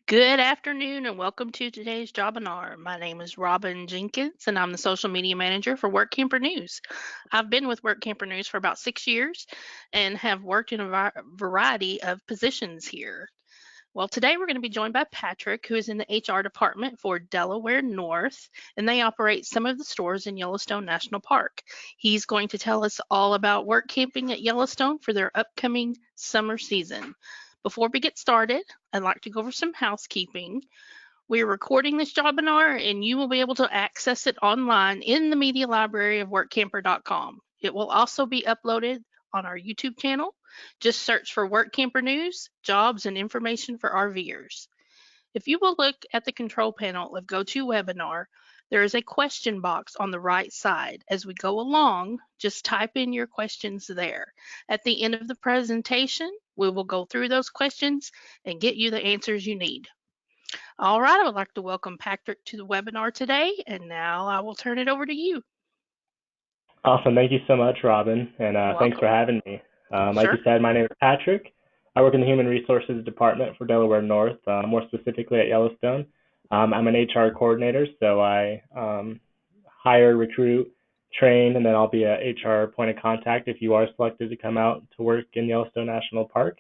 Good afternoon and welcome to today's Jobinar. My name is Robin Jenkins and I'm the social media manager for Workamper News. I've been with Workamper News for about 6 years and have worked in a variety of positions here. Well, today we're going to be joined by Patrick, who is in the HR department for Delaware North, and they operate some of the stores in Yellowstone National Park. He's going to tell us all about work camping at Yellowstone for their upcoming summer season. Before we get started, I'd like to go over some housekeeping. We're recording this webinar and you will be able to access it online in the media library of workcamper.com. It will also be uploaded on our YouTube channel. Just search for Workamper News, Jobs, and Information for RVers. If you will look at the control panel of GoToWebinar, there is a question box on the right side. As we go along, just type in your questions there. At the end of the presentation, we will go through those questions and get you the answers you need. All right, I would like to welcome Patrick to the webinar today, and now I will turn it over to you. Awesome. Thank you so much, Robin, and thanks for having me. Like you said, my name is Patrick. I work in the Human Resources Department for Delaware North, more specifically at Yellowstone. I'm an HR coordinator, so I hire, recruit, train, and then I'll be a HR point of contact if you are selected to come out to work in Yellowstone National Park.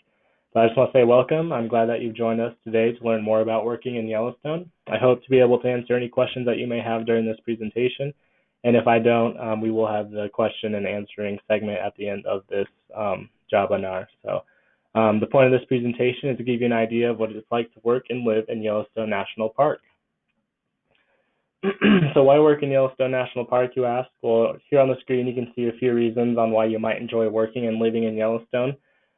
So I just want to say welcome. I'm glad that you've joined us today to learn more about working in Yellowstone. I hope to be able to answer any questions that you may have during this presentation. And if I don't, we will have the question and answering segment at the end of this webinar. So the point of this presentation is to give you an idea of what it's like to work and live in Yellowstone National Park. So why work in Yellowstone National Park, you ask? Well, here on the screen, you can see a few reasons on why you might enjoy working and living in Yellowstone.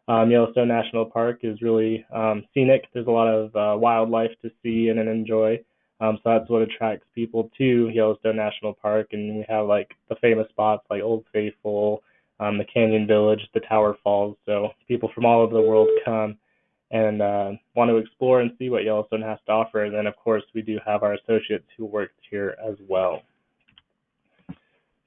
Yellowstone National Park is really scenic. There's a lot of wildlife to see and enjoy. So that's what attracts people to Yellowstone National Park. And we have like the famous spots like Old Faithful, the Canyon Village, the Tower Falls. So people from all over the world come and want to explore and see what Yellowstone has to offer. And then, of course, we do have our associates who work here as well.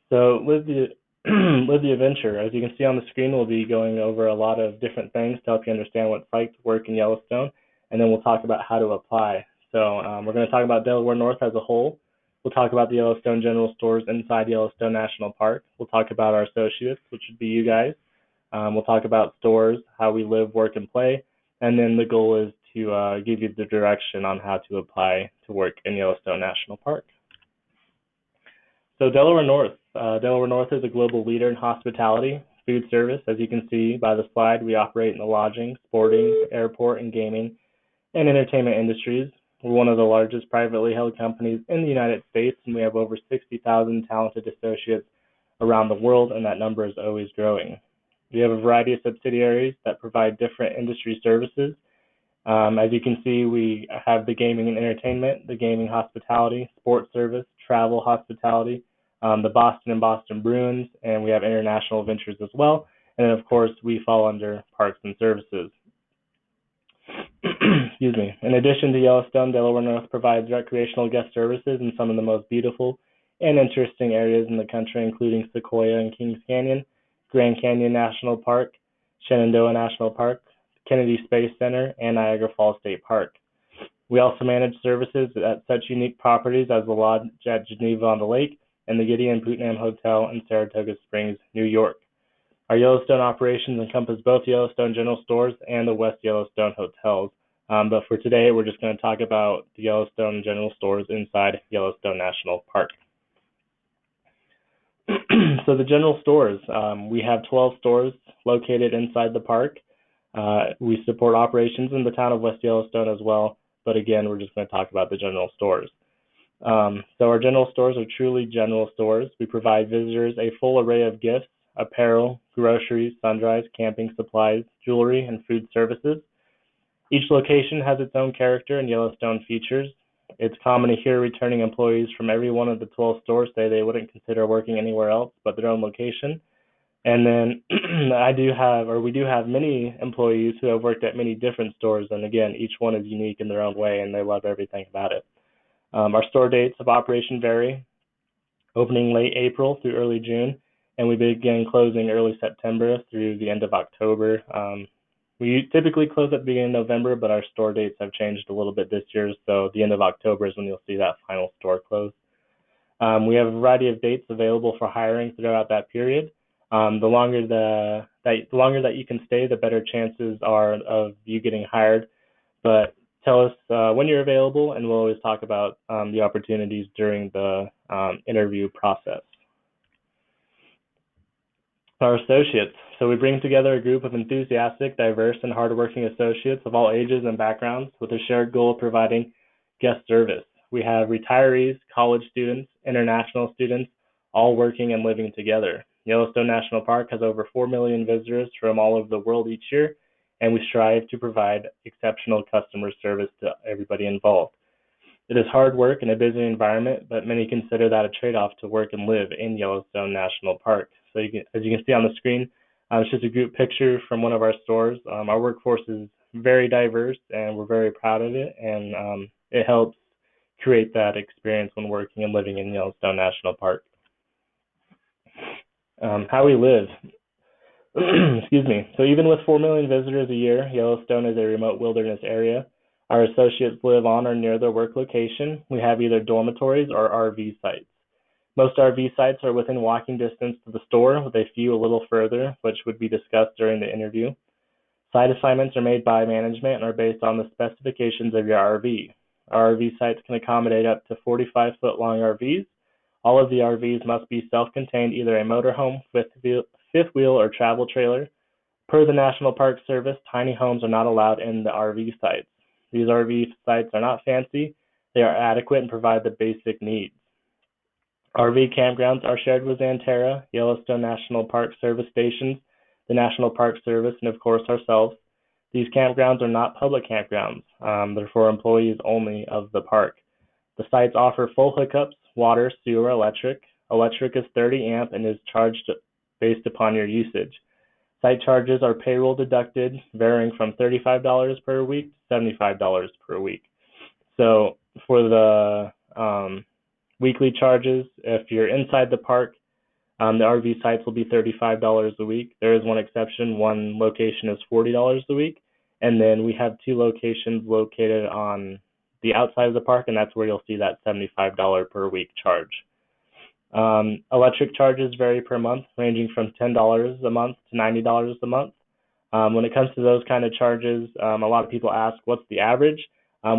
So live the adventure. As you can see on the screen, we'll be going over a lot of different things to help you understand what it's like to work in Yellowstone. And then we'll talk about how to apply. So we're going to talk about Delaware North as a whole. We'll talk about the Yellowstone General Stores inside Yellowstone National Park. We'll talk about our associates, which would be you guys. We'll talk about stores, how we live, work, and play. And then the goal is to give you the direction on how to apply to work in Yellowstone National Park. So Delaware North. Delaware North is a global leader in hospitality, food service. As you can see by the slide, we operate in the lodging, sporting, airport, and gaming, and entertainment industries. We're one of the largest privately held companies in the United States, and we have over 60,000 talented associates around the world, and that number is always growing. We have a variety of subsidiaries that provide different industry services. As you can see, we have the gaming and entertainment, the gaming hospitality, sports service, travel hospitality, the Boston and Boston Bruins, and we have international ventures as well. And then, of course, we fall under parks and services. Excuse me. In addition to Yellowstone, Delaware North provides recreational guest services in some of the most beautiful and interesting areas in the country, including Sequoia and Kings Canyon, Grand Canyon National Park, Shenandoah National Park, Kennedy Space Center, and Niagara Falls State Park. We also manage services at such unique properties as the Lodge at Geneva on the Lake and the Gideon Putnam Hotel in Saratoga Springs, New York. Our Yellowstone operations encompass both Yellowstone General Stores and the West Yellowstone hotels. But for today, we're just going to talk about the Yellowstone General Stores inside Yellowstone National Park. So the general stores, we have 12 stores located inside the park. We support operations in the town of West Yellowstone as well. But again, we're just going to talk about the general stores. So our general stores are truly general stores. We provide visitors a full array of gifts, apparel, groceries, sundries, camping supplies, jewelry, and food services. Each location has its own character and Yellowstone features. It's common to hear returning employees from every one of the 12 stores say they wouldn't consider working anywhere else but their own location. And then we do have many employees who have worked at many different stores, and again, each one is unique in their own way, and they love everything about it. Our store dates of operation vary, opening late April through early June, and we begin closing early September through the end of October. We typically close at the beginning of November, but our store dates have changed a little bit this year, so the end of October is when you'll see that final store close. We have a variety of dates available for hiring throughout that period. The longer that you can stay, the better chances are of you getting hired. But tell us when you're available, and we'll always talk about the opportunities during the interview process. Our associates. So we bring together a group of enthusiastic, diverse, and hardworking associates of all ages and backgrounds with a shared goal of providing guest service. We have retirees, college students, international students, all working and living together. Yellowstone National Park has over 4 million visitors from all over the world each year, and we strive to provide exceptional customer service to everybody involved. It is hard work in a busy environment, but many consider that a trade-off to work and live in Yellowstone National Park. So as you can see on the screen, it's just a group picture from one of our stores. Our workforce is very diverse, and we're very proud of it, and it helps create that experience when working and living in Yellowstone National Park. How we live. Excuse me. So even with 4 million visitors a year, Yellowstone is a remote wilderness area. Our associates live on or near their work location. We have either dormitories or RV sites. Most RV sites are within walking distance to the store, with a few a little further, which would be discussed during the interview. Site assignments are made by management and are based on the specifications of your RV. Our RV sites can accommodate up to 45-foot long RVs. All of the RVs must be self-contained, either a motorhome, fifth wheel, or travel trailer. Per the National Park Service, tiny homes are not allowed in the RV sites. These RV sites are not fancy. They are adequate and provide the basic needs. RV campgrounds are shared with Xanterra, Yellowstone National Park Service stations, the National Park Service, and of course ourselves. These campgrounds are not public campgrounds. They're for employees only of the park. The sites offer full hookups, water, sewer, electric. Electric is 30 amp and is charged based upon your usage. Site charges are payroll deducted, varying from $35 per week to $75 per week. So for the weekly charges, if you're inside the park, the RV sites will be $35 a week. There is one exception. One location is $40 a week. And then we have 2 locations located on the outside of the park, and that's where you'll see that $75 per week charge. Electric charges vary per month, ranging from $10 a month to $90 a month. When it comes to those kind of charges, a lot of people ask, what's the average?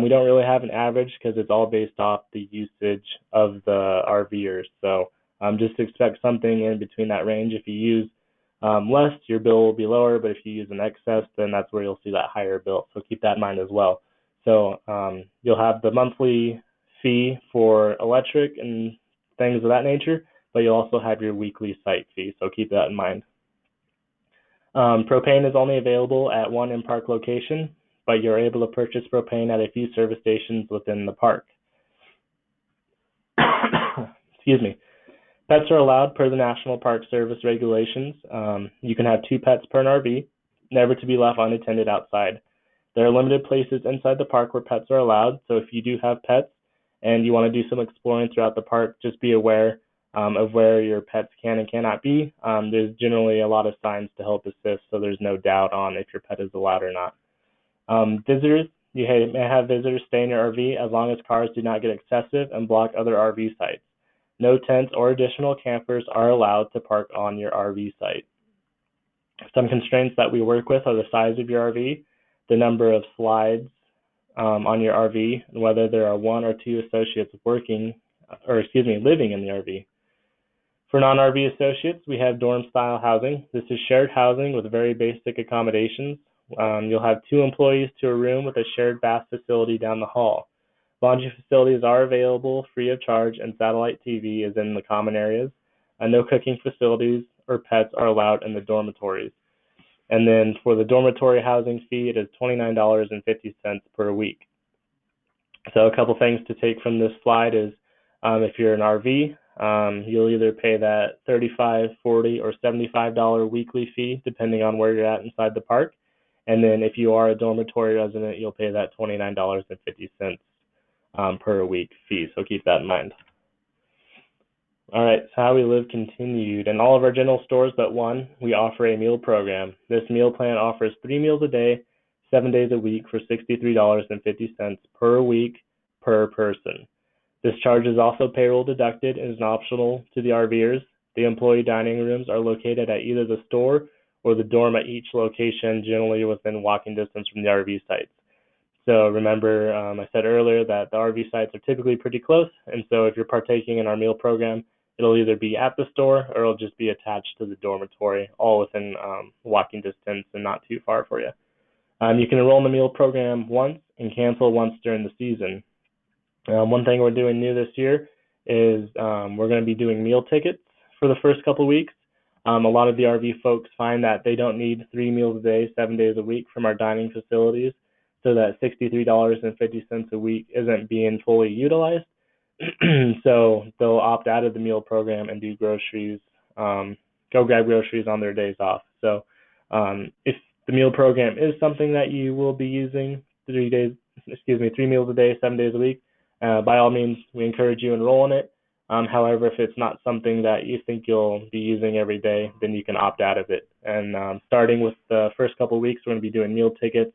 We don't really have an average because it's all based off the usage of the RVers. So just expect something in between that range. If you use less, your bill will be lower, but if you use an excess, then that's where you'll see that higher bill. So keep that in mind as well. So you'll have the monthly fee for electric and things of that nature, but you'll also have your weekly site fee, so keep that in mind. Propane is only available at one in-park location, but you're able to purchase propane at a few service stations within the park. Excuse me. Pets are allowed per the National Park Service regulations. You can have 2 pets per RV, never to be left unattended outside. There are limited places inside the park where pets are allowed, so if you do have pets and you want to do some exploring throughout the park, just be aware of where your pets can and cannot be. There's generally a lot of signs to help assist, so there's no doubt on if your pet is allowed or not. Visitors, you may have visitors stay in your RV as long as cars do not get excessive and block other RV sites. No tents or additional campers are allowed to park on your RV site. Some constraints that we work with are the size of your RV, the number of slides on your RV, and whether there are 1 or 2 associates living in the RV. For non-RV associates, we have dorm-style housing. This is shared housing with very basic accommodations. You'll have 2 employees to a room with a shared bath facility down the hall. Laundry facilities are available free of charge, and satellite TV is in the common areas. No cooking facilities or pets are allowed in the dormitories. And then for the dormitory housing fee, it is $29.50 per week. So a couple things to take from this slide is if you're an RV, you'll either pay that $35, $40, or $75 weekly fee, depending on where you're at inside the park. And then if you are a dormitory resident, you'll pay that $29.50 per week fee. So keep that in mind. All right, so how we live continued. In all of our general stores but one, we offer a meal program. This meal plan offers 3 meals a day, 7 days a week for $63.50 per week per person. This charge is also payroll deducted and is optional to the RVers. The employee dining rooms are located at either the store or the dorm at each location, generally within walking distance from the RV sites. So remember, I said earlier that the RV sites are typically pretty close, and so if you're partaking in our meal program, it'll either be at the store or it'll just be attached to the dormitory, all within walking distance and not too far for you. You can enroll in the meal program once and cancel once during the season. One thing we're doing new this year is we're going to be doing meal tickets for the first couple of weeks. A lot of the RV folks find that they don't need 3 meals a day, 7 days a week from our dining facilities, so that $63.50 a week isn't being fully utilized. So they'll opt out of the meal program and do groceries, go grab groceries on their days off. So if the meal program is something that you will be using 3 meals a day, 7 days a week, by all means, we encourage you to enroll in it. However, if it's not something that you think you'll be using every day, then you can opt out of it. And starting with the first couple of weeks, we're going to be doing meal tickets.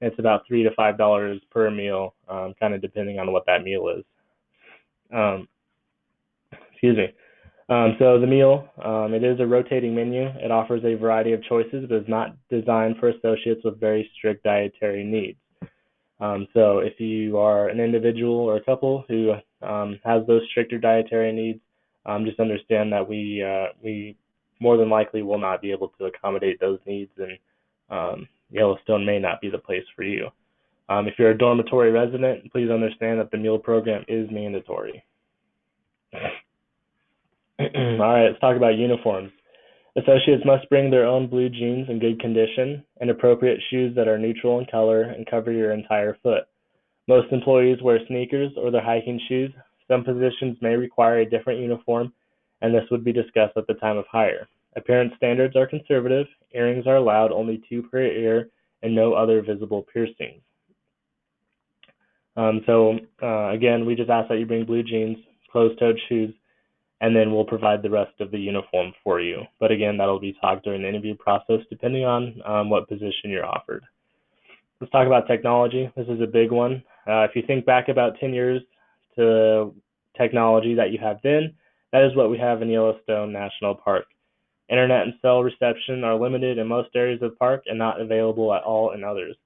It's about $3 to $5 per meal, kind of depending on what that meal is. Um, excuse me. So the meal, it is a rotating menu. It offers a variety of choices, but is not designed for associates with very strict dietary needs. So if you are an individual or a couple who has those stricter dietary needs, just understand that we more than likely will not be able to accommodate those needs, and Yellowstone may not be the place for you. If you're a dormitory resident, please understand that the meal program is mandatory. All right, let's talk about uniforms. Associates must bring their own blue jeans in good condition and appropriate shoes that are neutral in color and cover your entire foot. Most employees wear sneakers or their hiking shoes. Some positions may require a different uniform, and this would be discussed at the time of hire. Appearance standards are conservative. Earrings are allowed, only 2 per ear, and no other visible piercings. Again, we just ask that you bring blue jeans, closed-toed shoes, and then we'll provide the rest of the uniform for you. But again, that'll be talked during the interview process, depending on what position you're offered. Let's talk about technology. This is a big one. If you think back about 10 years to technology that you have then, that is what we have in Yellowstone National Park. Internet and cell reception are limited in most areas of the park and not available at all in others.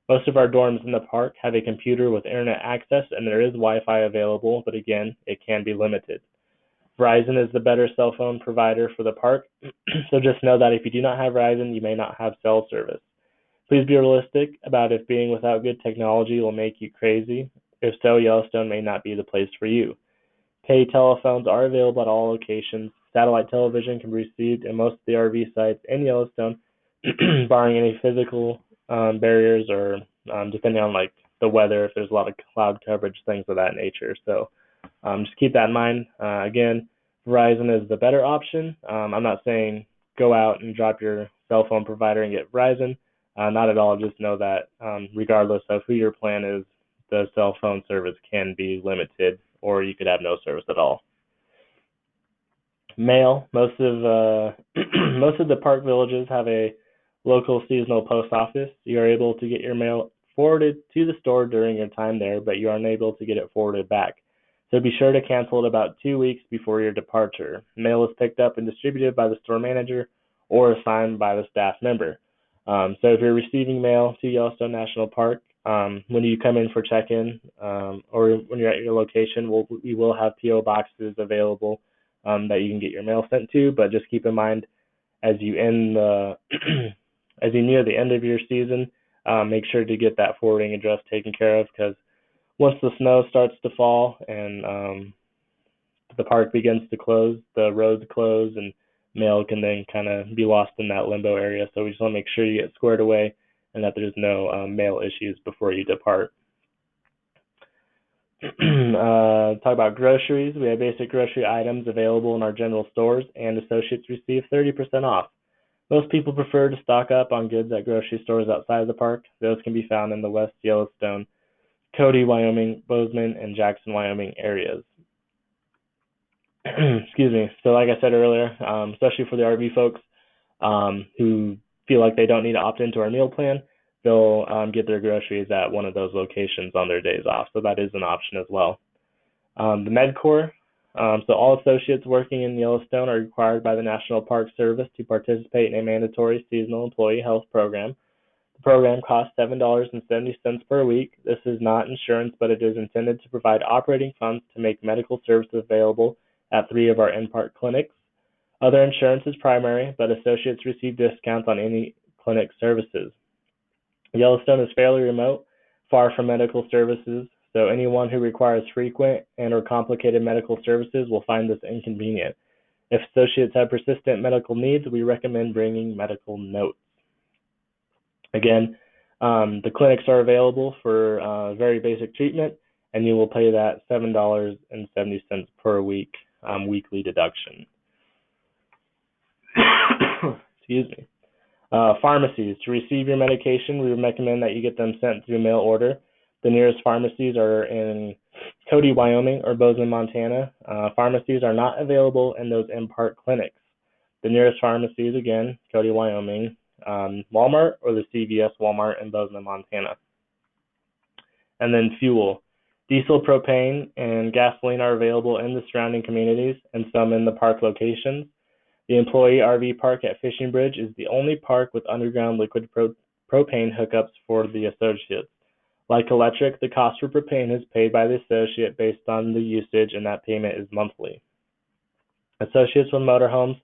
Most of our dorms in the park have a computer with internet access, and there is Wi-Fi available, but again, it can be limited. Verizon is the better cell phone provider for the park, so just know that if you do not have Verizon, you may not have cell service. Please be realistic about if being without good technology will make you crazy. If so, Yellowstone may not be the place for you. Pay telephones are available at all locations. Satellite television can be received in most of the RV sites in Yellowstone, barring any physical barriers or depending on like the weather, if there's a lot of cloud coverage, things of that nature. So just keep that in mind. Again, Verizon is the better option. I'm not saying go out and drop your cell phone provider and get Verizon. Not at all. Just know that regardless of who your plan is, the cell phone service can be limited, or you could have no service at all. Mail. Most of most of the park villages have a local seasonal post office. You are able to get your mail forwarded to the store during your time there, but you are unable to get it forwarded back. So be sure to cancel it about 2 weeks before your departure. Mail is picked up and distributed by the store manager or assigned by the staff member. So if you're receiving mail to Yellowstone National Park, when you come in for check-in or when you're at your location, we will have P.O. boxes available that you can get your mail sent to, but just keep in mind as you as you near the end of your season, make sure to get that forwarding address taken care of, because once the snow starts to fall and the park begins to close, the roads close, and mail can then kind of be lost in that limbo area. So we just want to make sure you get squared away and that there's no mail issues before you depart. Talk about groceries. We have basic grocery items available in our general stores, and associates receive 30% off. Most people prefer to stock up on goods at grocery stores outside of the park. Those can be found in the West Yellowstone, Cody, Wyoming, Bozeman, and Jackson, Wyoming areas. Excuse me. So like I said earlier, especially for the RV folks who feel like they don't need to opt into our meal plan, they'll get their groceries at one of those locations on their days off. So that is an option as well. The MedCorps, so all associates working in Yellowstone are required by the National Park Service to participate in a mandatory seasonal employee health program. The program costs $7.70 per week. This is not insurance, but it is intended to provide operating funds to make medical services available at 3 of our in-park clinics. Other insurance is primary, but associates receive discounts on any clinic services. Yellowstone is fairly remote, far from medical services, so anyone who requires frequent and/or complicated medical services will find this inconvenient. If associates have persistent medical needs, we recommend bringing medical notes. Again, the clinics are available for very basic treatment, and you will pay that $7.70 per week weekly deduction. Excuse me. Pharmacies. To receive your medication, we recommend that you get them sent through mail order. The nearest pharmacies are in Cody, Wyoming, or Bozeman, Montana. Pharmacies are not available in those in-park clinics. The nearest pharmacies, again, Cody, Wyoming, Walmart, or the CVS Walmart in Bozeman, Montana. And then fuel. Diesel, propane, and gasoline are available in the surrounding communities and some in the park locations. The employee RV park at Fishing Bridge is the only park with underground liquid propane hookups for the associates. Like electric, the cost for propane is paid by the associate based on the usage, and that payment is monthly. Associates with motorhomes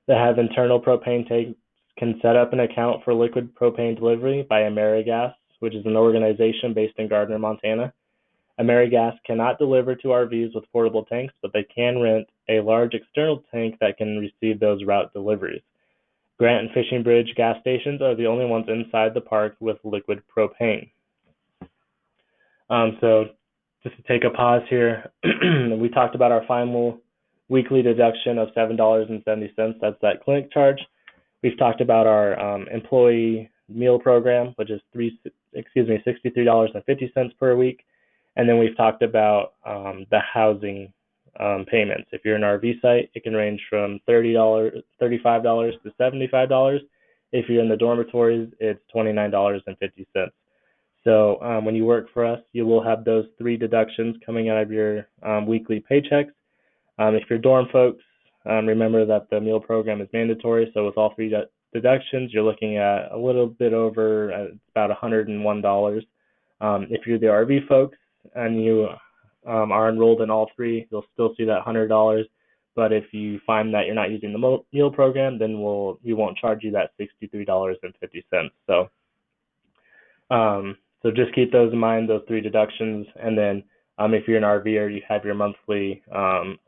that have internal propane tanks can set up an account for liquid propane delivery by AmeriGas, which is an organization based in Gardner, Montana. AmeriGas cannot deliver to RVs with portable tanks, but they can rent a large external tank that can receive those route deliveries. Grant and Fishing Bridge gas stations are the only ones inside the park with liquid propane. So just to take a pause here, we talked about our final weekly deduction of $7.70. That's that clinic charge. We've talked about our employee meal program, which is $63.50 per week. And then we've talked about the housing payments. If you're an RV site, it can range from $35 to $75. If you're in the dormitories, it's $29.50. So when you work for us, you will have those 3 deductions coming out of your weekly paychecks. If you're dorm folks, remember that the meal program is mandatory. So with all 3 deductions, you're looking at a little bit over about $101. If you're the RV folks and you are enrolled in all 3, you'll still see that $100. But if you find that you're not using the meal program, then we won't charge you that $63.50. So just keep those in mind, those 3 deductions, and then if you're an RVer, you have your monthly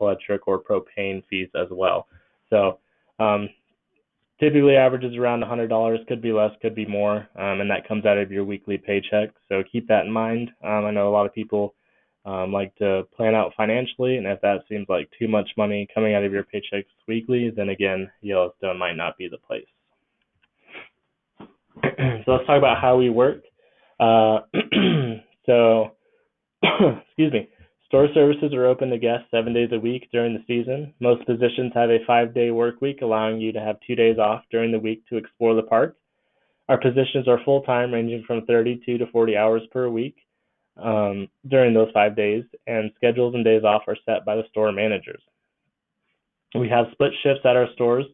electric or propane fees as well. So typically averages around $100, could be less, could be more, and that comes out of your weekly paycheck. So keep that in mind. I know a lot of people like to plan out financially, and if that seems like too much money coming out of your paychecks weekly, then again, Yellowstone might not be the place. So let's talk about how we work. Excuse me. Store services are open to guests 7 days a week during the season. Most positions have a 5-day work week, allowing you to have 2 days off during the week to explore the park. Our positions are full-time, ranging from 32 to 40 hours per week during those 5 days, and schedules and days off are set by the store managers. We have split shifts at our stores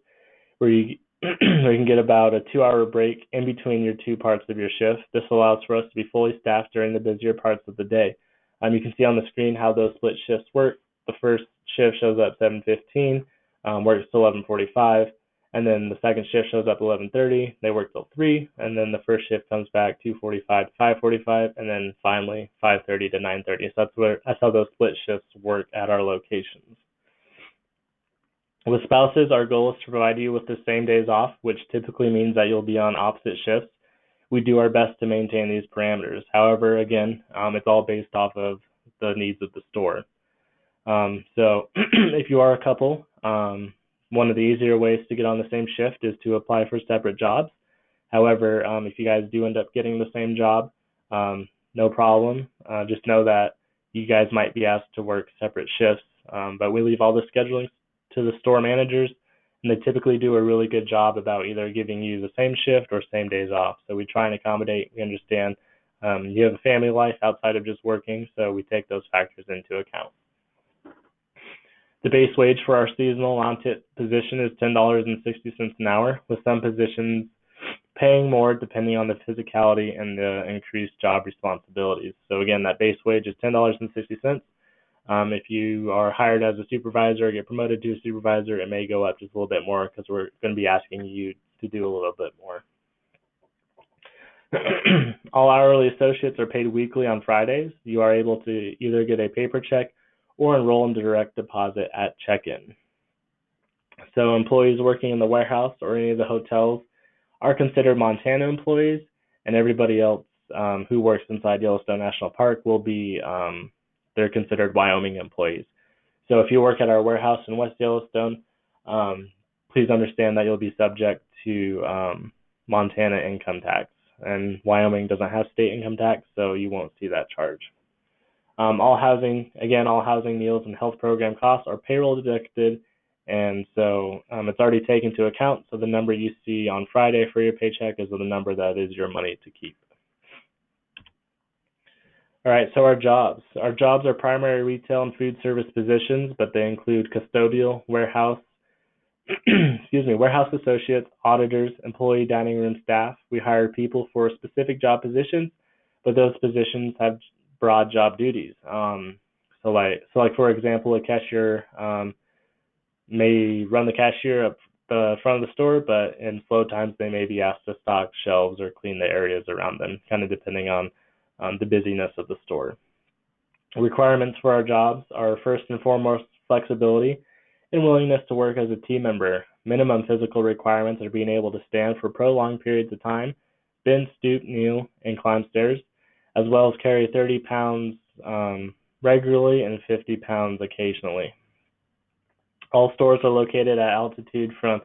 where you can get about a 2-hour break in between your 2 parts of your shift. This allows for us to be fully staffed during the busier parts of the day. You can see on the screen how those split shifts work. The first shift shows up 7:15, works till 11:45, and then the second shift shows up 11:30. They work till 3, and then the first shift comes back 2:45 to 5:45, and then finally 5:30 to 9:30. So that's how those split shifts work at our locations. With spouses, our goal is to provide you with the same days off, which typically means that you'll be on opposite shifts. We do our best to maintain these parameters. However, again, it's all based off of the needs of the store. So if you are a couple, one of the easier ways to get on the same shift is to apply for separate jobs. However, if you guys do end up getting the same job, no problem. Just know that you guys might be asked to work separate shifts but we leave all the scheduling to the store managers, and they typically do a really good job about either giving you the same shift or same days off. So we try and accommodate. We understand you have a family life outside of just working, so we take those factors into account. The base wage for our seasonal on-tip position is $10.60 an hour, with some positions paying more depending on the physicality and the increased job responsibilities. So again, that base wage is $10.60. If you are hired as a supervisor or get promoted to a supervisor, it may go up just a little bit more because we're going to be asking you to do a little bit more. All hourly associates are paid weekly on Fridays. You are able to either get a paper check or enroll in direct deposit at check-in. So employees working in the warehouse or any of the hotels are considered Montana employees, and everybody else who works inside Yellowstone National Park will be, they're considered Wyoming employees. So if you work at our warehouse in West Yellowstone, please understand that you'll be subject to Montana income tax. And Wyoming doesn't have state income tax, so you won't see that charge. All housing, meals, and health program costs are payroll deducted, and so it's already taken into account. So the number you see on Friday for your paycheck is the number that is your money to keep. All right, so our jobs. Our jobs are primary retail and food service positions, but they include custodial, warehouse, warehouse associates, auditors, employee dining room staff. We hire people for specific job positions, but those positions have broad job duties. So like for example, a cashier may run the cashier up the front of the store, but in slow times they may be asked to stock shelves or clean the areas around them, kind of depending on the busyness of the store. Requirements for our jobs are first and foremost flexibility and willingness to work as a team member. Minimum physical requirements are being able to stand for prolonged periods of time, bend, stoop, kneel, and climb stairs, as well as carry 30 pounds regularly and 50 pounds occasionally. All stores are located at altitude from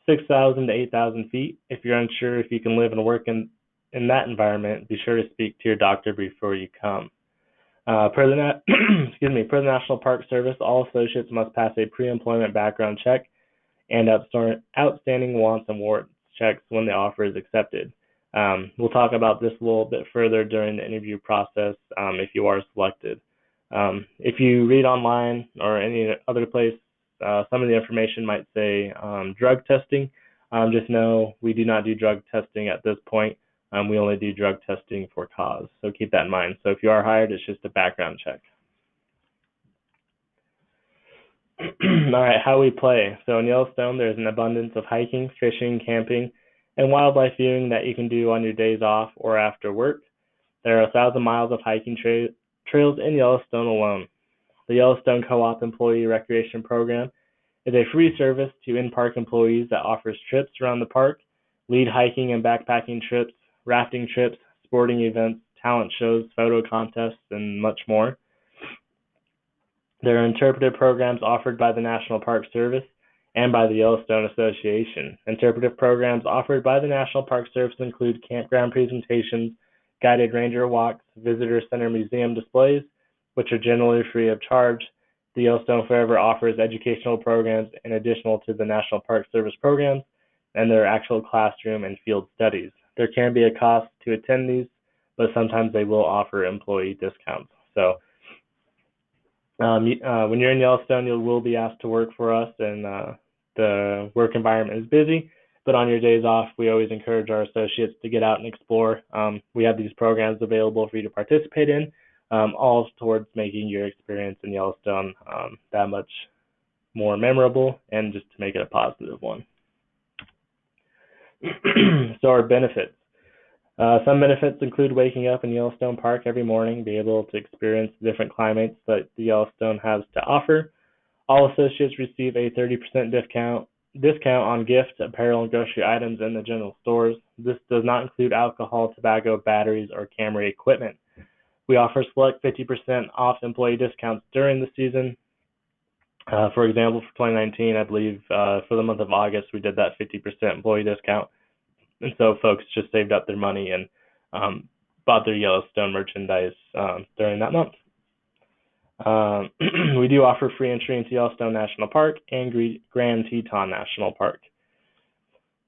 6,000 to 8,000 feet. If you're unsure if you can live and work in that environment, be sure to speak to your doctor before you come. Per the National Park Service, all associates must pass a pre-employment background check and outstanding wants and warrants checks when the offer is accepted. We'll talk about this a little bit further during the interview process if you are selected. If you read online or any other place, some of the information might say drug testing. Just know we do not do drug testing at this point. We only do drug testing for cause, so keep that in mind. So if you are hired, it's just a background check. All right, how we play. So in Yellowstone, there's an abundance of hiking, fishing, camping, and wildlife viewing that you can do on your days off or after work. There are 1,000 miles of hiking trails in Yellowstone alone. The Yellowstone Co-op Employee Recreation Program is a free service to in-park employees that offers trips around the park, lead hiking and backpacking trips, rafting trips, sporting events, talent shows, photo contests, and much more. There are interpretive programs offered by the National Park Service and by the Yellowstone Association. Interpretive programs offered by the National Park Service include campground presentations, guided ranger walks, visitor center museum displays, which are generally free of charge. The Yellowstone Forever offers educational programs in addition to the National Park Service programs, and there are actual classroom and field studies. There can be a cost to attend these, but sometimes they will offer employee discounts. So when you're in Yellowstone, you will be asked to work for us, and the work environment is busy. But on your days off, we always encourage our associates to get out and explore. We have these programs available for you to participate in, all towards making your experience in Yellowstone that much more memorable and just to make it a positive one. So our benefits. Some benefits include waking up in Yellowstone Park every morning, be able to experience the different climates that the Yellowstone has to offer. All associates receive a 30% discount on gift, apparel, and grocery items in the general stores. This does not include alcohol, tobacco, batteries, or camera equipment. We offer select 50% off employee discounts during the season. For example, for 2019, I believe for the month of August, we did that 50% employee discount. And so folks just saved up their money and bought their Yellowstone merchandise during that month. We do offer free entry into Yellowstone National Park and Grand Teton National Park.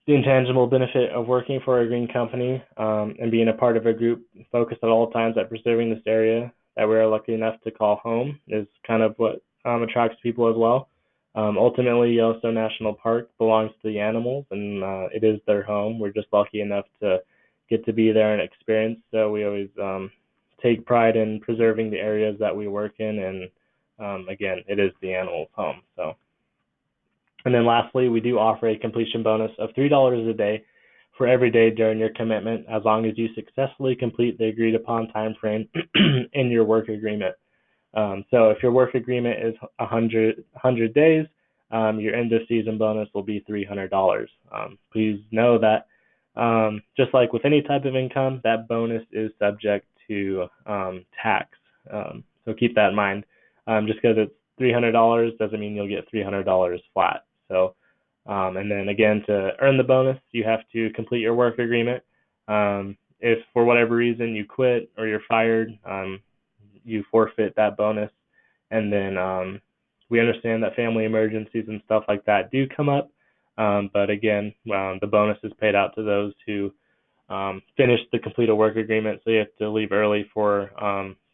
The intangible benefit of working for a green company and being a part of a group focused at all times at preserving this area that we are lucky enough to call home is kind of what attracts people as well. Ultimately, Yellowstone National Park belongs to the animals, and it is their home. We're just lucky enough to get to be there and experience. So we always take pride in preserving the areas that we work in, and again, it is the animals' home. So, and then lastly, we do offer a completion bonus of $3 a day for every day during your commitment, as long as you successfully complete the agreed upon time frame in your work agreement. So if your work agreement is 100 days, your end of season bonus will be $300. Please know that just like with any type of income, that bonus is subject to tax. So keep that in mind. Just because it's $300 doesn't mean you'll get $300 flat. So, and then again, to earn the bonus, you have to complete your work agreement. If for whatever reason you quit or you're fired, you forfeit that bonus. And then we understand that family emergencies and stuff like that do come up. But again, the bonus is paid out to those who finish the completed work agreement. So you have to leave early for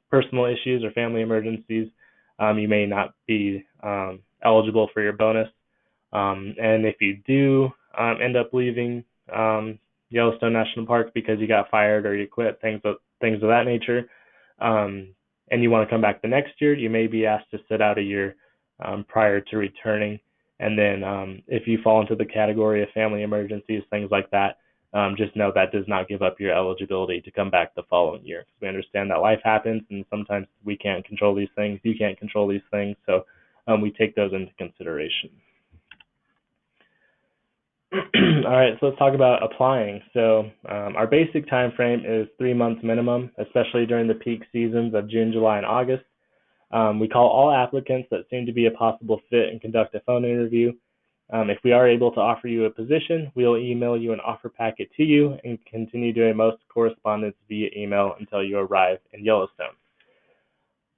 personal issues or family emergencies. You may not be eligible for your bonus. And if you do end up leaving Yellowstone National Park because you got fired or you quit, things of that nature, and you want to come back the next year, you may be asked to sit out a year prior to returning. And then if you fall into the category of family emergencies, things like that, just know that does not give up your eligibility to come back the following year. Because we understand that life happens, and sometimes we can't control these things. You can't control these things. So we take those into consideration. All right, so let's talk about applying. So our basic time frame is 3 months minimum, especially during the peak seasons of June, July, and August. We call all applicants that seem to be a possible fit and conduct a phone interview. If we are able to offer you a position, we'll email you an offer packet to you and continue doing most correspondence via email until you arrive in Yellowstone.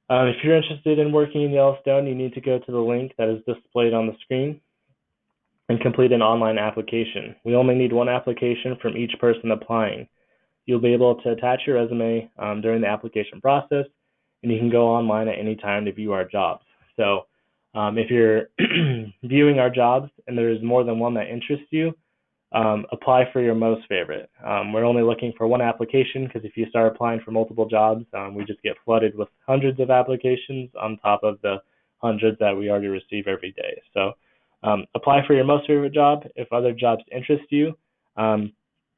If you're interested in working in Yellowstone, you need to go to the link that is displayed on the screen and complete an online application. We only need one application from each person applying. You'll be able to attach your resume during the application process, and you can go online at any time to view our jobs. So if you're viewing our jobs and there is more than one that interests you, apply for your most favorite. We're only looking for one application because if you start applying for multiple jobs, we just get flooded with hundreds of applications on top of the hundreds that we already receive every day. So apply for your most favorite job. If other jobs interest you,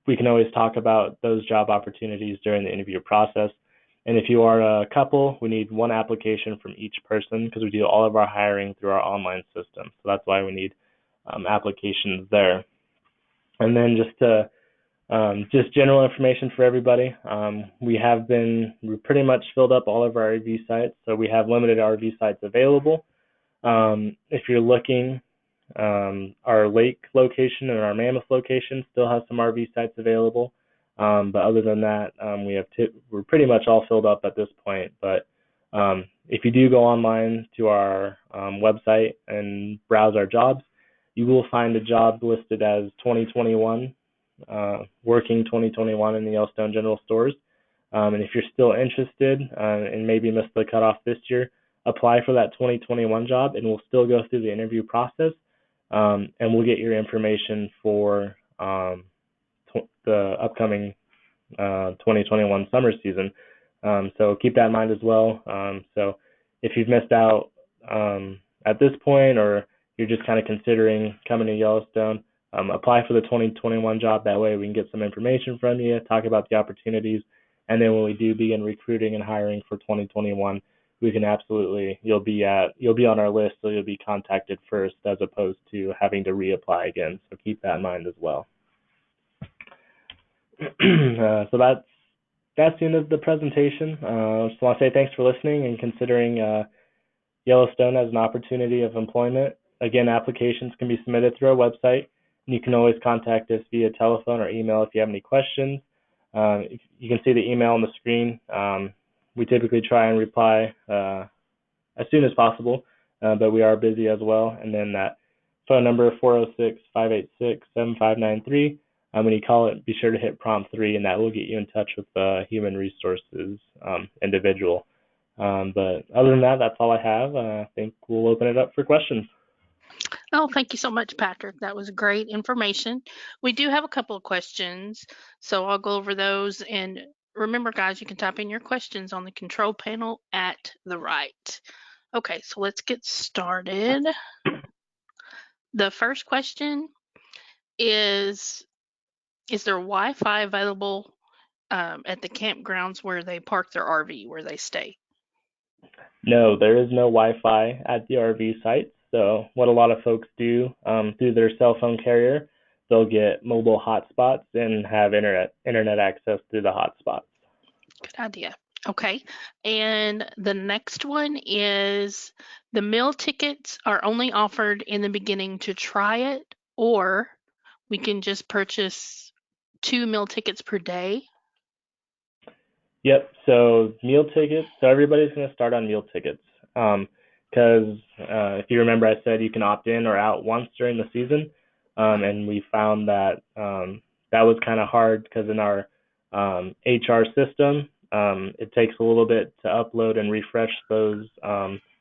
we can always talk about those job opportunities during the interview process. And if you are a couple, we need one application from each person because we do all of our hiring through our online system. So that's why we need applications there. And then just general information for everybody. We pretty much filled up all of our RV sites. So we have limited RV sites available. If you're looking, our lake location and our Mammoth location still has some RV sites available. But other than that, we're pretty much all filled up at this point. But if you do go online to our website and browse our jobs, you will find a job listed as 2021, working 2021 in the Yellowstone General Stores. And if you're still interested and maybe missed the cutoff this year, apply for that 2021 job, and we'll still go through the interview process, and we'll get your information for the upcoming 2021 summer season. So keep that in mind as well. So if you've missed out at this point, or you're just kind of considering coming to Yellowstone, apply for the 2021 job. That way we can get some information from you, talk about the opportunities, and then when we do begin recruiting and hiring for 2021, we can you'll be on our list, so you'll be contacted first as opposed to having to reapply again. So keep that in mind as well. So that's the end of the presentation. I just want to say thanks for listening and considering Yellowstone as an opportunity of employment. Again, applications can be submitted through our website, and you can always contact us via telephone or email if you have any questions. You can see the email on the screen. We typically try and reply as soon as possible, but we are busy as well. And then that phone number 406-586-7593. When you call it, be sure to hit prompt 3, and that will get you in touch with the human resources individual. But other than that, that's all I have. I think we'll open it up for questions. Oh, thank you so much, Patrick. That was great information. We do have a couple of questions, so I'll go over those. And remember, guys, you can type in your questions on the control panel at the right. Okay, so let's get started. The first question is there Wi-Fi available at the campgrounds where they park their RV, where they stay? No, there is no Wi-Fi at the RV site. So what a lot of folks do through their cell phone carrier, they'll get mobile hotspots and have internet access through the hotspots. Good idea. Okay. And the next one is the meal tickets are only offered in the beginning to try it, or we can just purchase 2 meal tickets per day. Yep. So meal tickets. So everybody's going to start on meal tickets. Because if you remember, I said you can opt in or out once during the season. And we found that that was kind of hard because in our HR system, it takes a little bit to upload and refresh those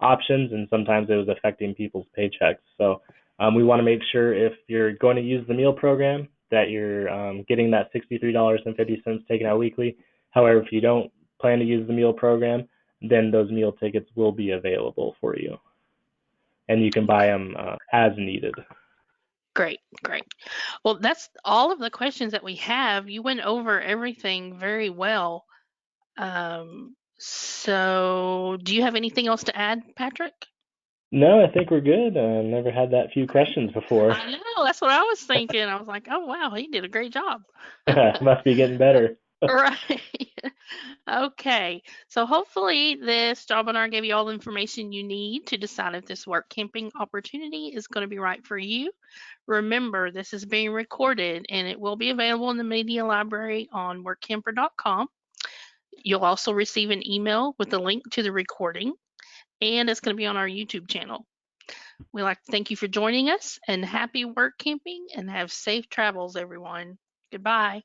options, and sometimes it was affecting people's paychecks. So we want to make sure if you're going to use the meal program that you're getting that $63.50 taken out weekly. However, if you don't plan to use the meal program, then those meal tickets will be available for you, and you can buy them as needed. Great, great. Well, that's all of the questions that we have. You went over everything very well. So do you have anything else to add, Patrick? No, I think we're good. Never had that few Great. questions before. I know, that's what I was thinking. I was like, oh, wow, he did a great job. Must be getting better. Right. Okay. So hopefully this Jobinar gave you all the information you need to decide if this work camping opportunity is going to be right for you. Remember, this is being recorded and it will be available in the media library on workamper.com. You'll also receive an email with a link to the recording, and it's going to be on our YouTube channel. We'd like to thank you for joining us, and happy work camping, and have safe travels, everyone. Goodbye.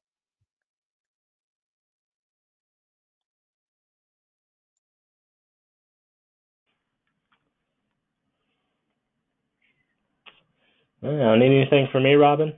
Need anything from me, Robin?